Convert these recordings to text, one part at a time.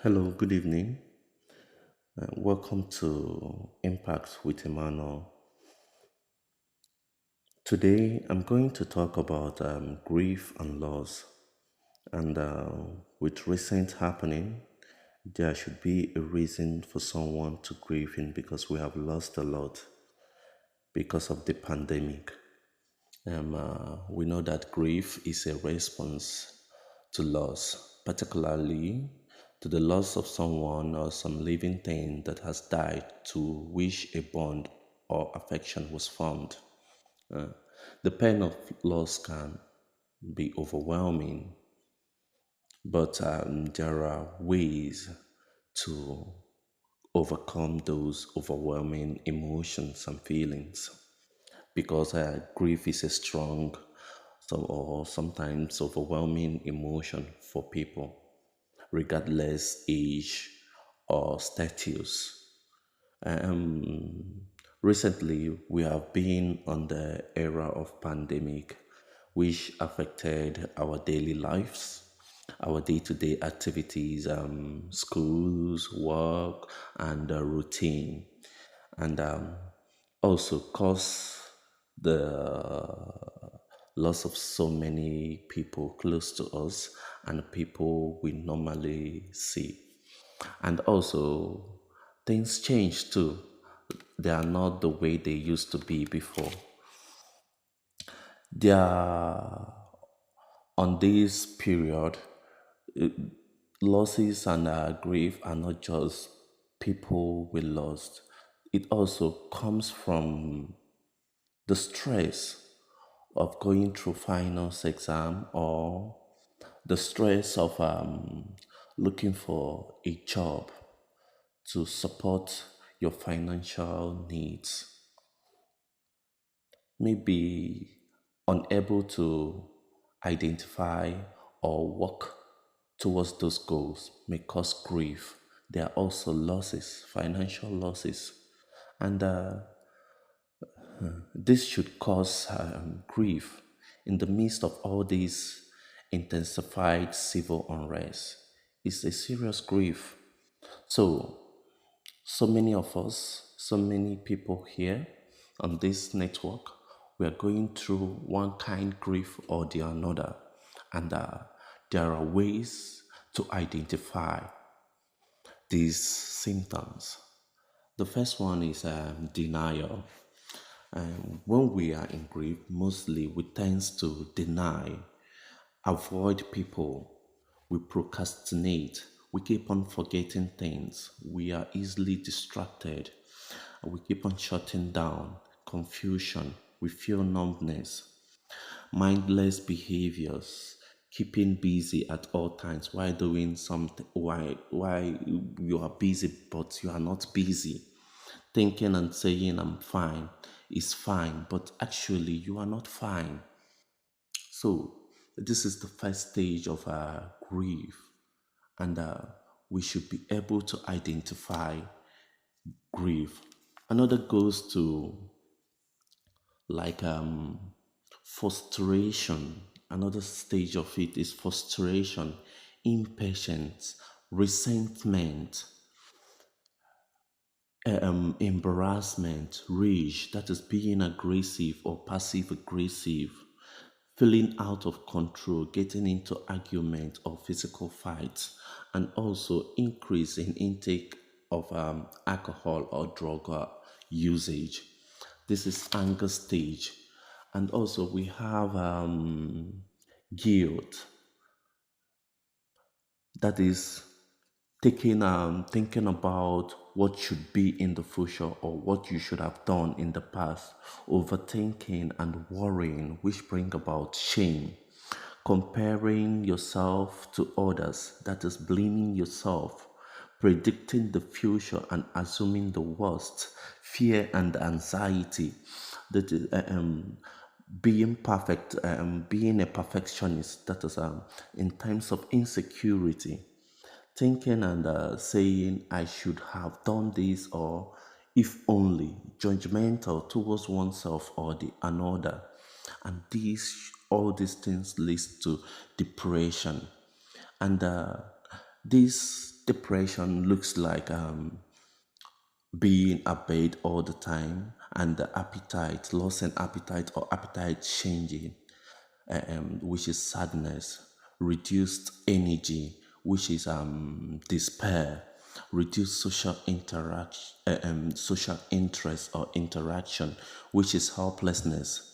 Hello, good evening. Welcome to Impact with Emmanuel. Today, I'm going to talk about grief and loss. And with recent happening, there should be a reason for someone to grieve in because we have lost a lot because of the pandemic. We know that grief is a response to loss, particularly to the loss of someone or some living thing that has died to which a bond or affection was formed. Uh, the pain of loss can be overwhelming, but there are ways to overcome those overwhelming emotions and feelings because grief is a strong or sometimes overwhelming emotion for people regardless age or status. Recently we have been on the era of pandemic which affected our daily lives, our day-to-day activities, schools, work, and routine, and also cause the loss of so many people close to us and people we normally see. And also, things change too. They are not the way they used to be before. They are on this period, losses and grief are not just people we lost. It also comes from the stress of going through finals exam or the stress of looking for a job to support your financial needs, maybe unable to identify or work towards those goals may cause grief. There are also losses, financial losses, and this should cause grief in the midst of all this intensified civil unrest. It's a serious grief. So many of us, so many people here on this network, we are going through one kind grief or the another, and there are ways to identify these symptoms. The first one is denial. When we are in grief, mostly we tend to deny, avoid people, we procrastinate, we keep on forgetting things, we are easily distracted, we keep on shutting down, confusion, we feel numbness, mindless behaviors, keeping busy at all times while doing something, why you are busy but you are not busy, thinking and saying I'm fine is fine, but actually you are not fine. So this is the first stage of grief, and we should be able to identify grief. Another goes to like frustration. Another stage of it is frustration, impatience, resentment, embarrassment, rage, that is being aggressive or passive aggressive, feeling out of control, getting into argument or physical fights, and also increase in intake of alcohol or drug usage. This is anger stage. And also we have guilt, that is thinking about what should be in the future or what you should have done in the past, overthinking and worrying, which bring about shame, comparing yourself to others, that is blaming yourself, predicting the future and assuming the worst, fear and anxiety, that is being perfect, being a perfectionist, that is in times of insecurity, thinking and saying I should have done this or if only, judgmental towards oneself or the another, and these all these things leads to depression, and This depression looks like being abed all the time, and the appetite, loss in appetite or appetite changing, which is sadness, reduced energy, which is despair, reduced social interaction, social interest or interaction, which is helplessness,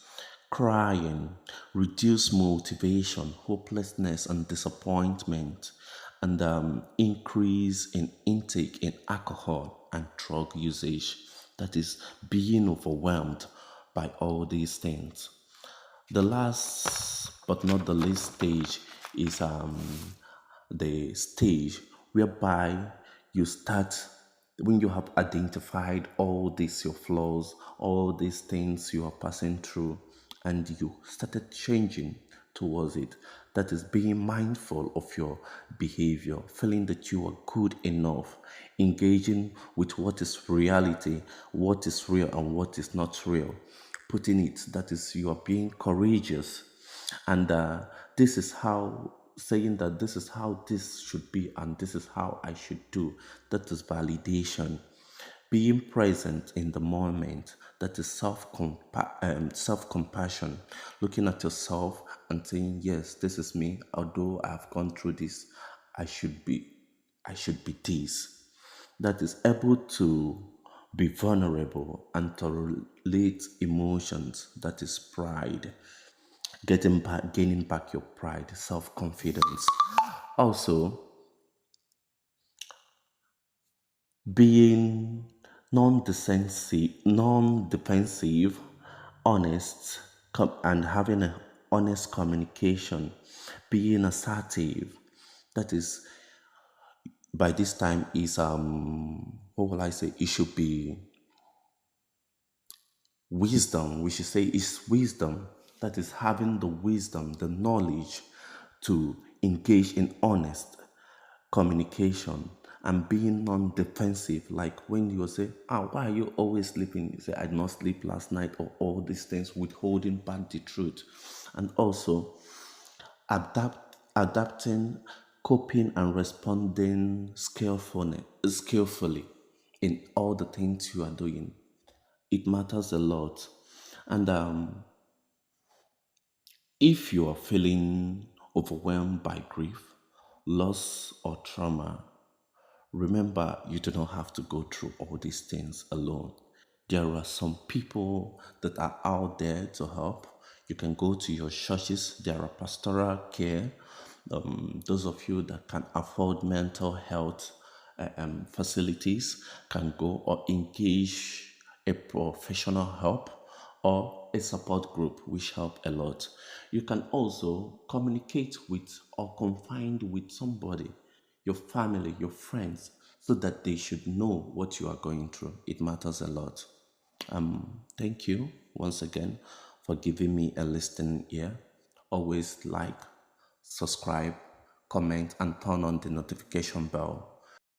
crying, reduced motivation, hopelessness, and disappointment, and increase in intake in alcohol and drug usage. That is being overwhelmed by all these things. The last but not the least stage is the stage whereby you start, when you have identified all these your flaws, all these things you are passing through, and you started changing towards it. That is being mindful of your behavior, feeling that you are good enough, engaging with what is reality, what is real and what is not real, putting it, that is, you are being courageous. And this is how, saying that this is how this should be and this is how I should do, that is validation. Being present in the moment, that is self compassion, looking at yourself and saying, yes, this is me, although I've gone through this, i should be I should be this. That is able to be vulnerable and tolerate emotions, that is pride, gaining back your pride, self-confidence. Also, being non-defensive, honest, and having a honest communication, being assertive. That is, by this time, is what will I say? It should be wisdom. We should say it's wisdom. That is having the wisdom, the knowledge to engage in honest communication and being non-defensive. Like when you say, why are you always sleeping? You say, I did not sleep last night, or all these things, withholding back the truth. And also adapting, coping, and responding skillfully in all the things you are doing. It matters a lot. And if you are feeling overwhelmed by grief, loss, or trauma, remember, you do not have to go through all these things alone. There are some people that are out there to help. You can go to your churches, there are pastoral care. Those of you that can afford mental health facilities can go or engage a professional help or a support group, which help a lot. You can also communicate with or confide with somebody, your family, your friends, so that they should know what you are going through. It matters a lot. Thank you once again for giving me a listening ear. Always like, subscribe, comment, and turn on the notification bell